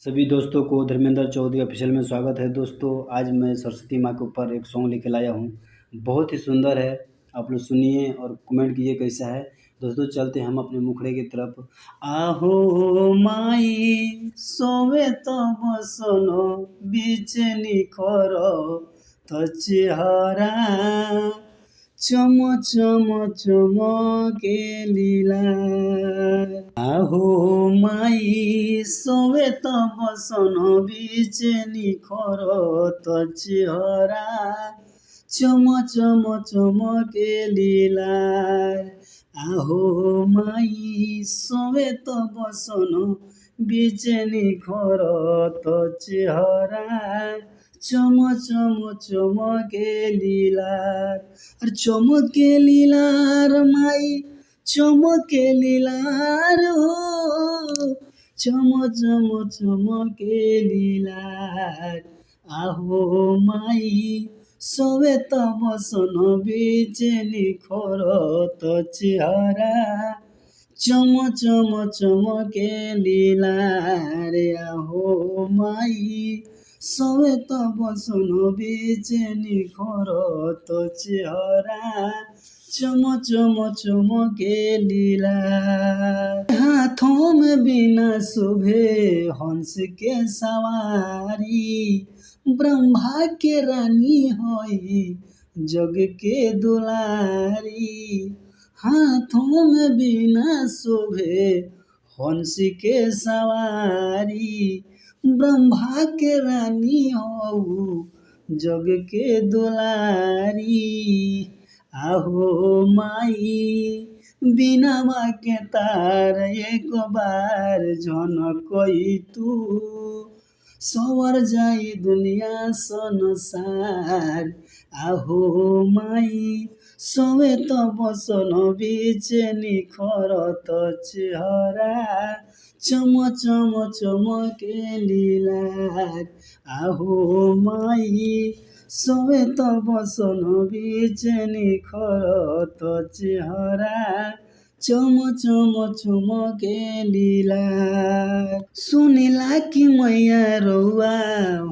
सभी दोस्तों को धर्मेंद्र चौधरी ऑफिशियल में स्वागत है। दोस्तों आज मैं सरस्वती माँ के ऊपर एक सॉन्ग लेके लाया हूँ, बहुत ही सुंदर है। आप लोग सुनिए और कमेंट कीजिए कैसा है। दोस्तों चलते हम अपने मुखड़े की तरफ। आहो माई सोवे तो बसनो बीचे निखर तो चेहरा चम चम चमके लीला। आहो माई सोवे तो बसन बीचे निखर तो चेहरा चम चम चमके लीला। आहो माई सोवे तो बसन बीचे निखर तो चेहरा चम चम चमके लीलार। और चमके लीलार माई चमके लीलार हो चम चम चमके लीलार। आहो माई सोवे तो बसन बीचे निखर तो चेहरा चम चम चमके लीलार। आहो माई सोवे तो बसन बीचे निखर तो चेहरा चम चम चमके लीला। हाथों में बिना शोभे हंस के सवारी, ब्रह्मा के रानी होई जग के दुलारी। हाथों में बिना शोभे हंस के सवारी, ब्रह्मा के रानी हो जग के दुलारी। आहो माई बिना माँ के तार एक बार झनकई तू, सवर जाई दुनिया संसार। आहो माई सोवे तो बसन बीचे निखर तो चेहरा चम चम चमके लीलार। आहो माई सोवे तो बसन बीचे निखर तो चेहरा चम चम चमके लीलार। सुनिला कि मैया रउआ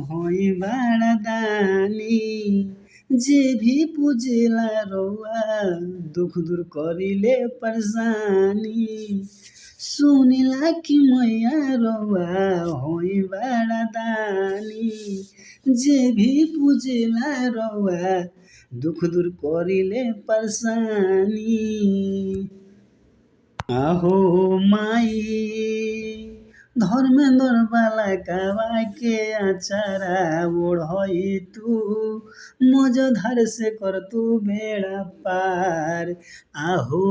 होई बड़ा दानी, जे भी पूजेला रउआ दुख दूर करिले परेशानी। सुनिला कि मैया रउआ होई बड़ा दानी, जे भी पूजेला रउआ दुख दूर करिले परेशानी। आहो माई धर्मेंद्र बालकवा के आचारा ओढ़ई तू, मजधार से कर तू बेड़ा पार। आहो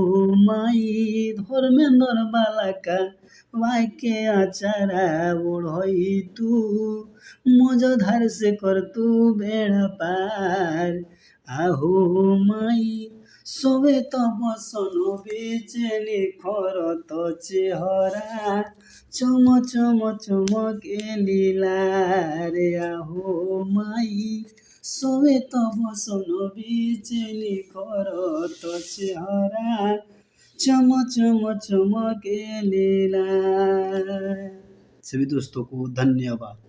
माई धर्मेंद्र बालकवा के आचारा ओढ़ई तू, मजधार से कर तू बेड़ा पार। आहो माई सोवे तो बसन बीचे निखर तो चेहरा चम चम चमके लीलार। आहो माई सोवे तो बसन बीचे निखर तो चेहरा चम चम चमके लीलार। सभी दोस्तों को धन्यवाद।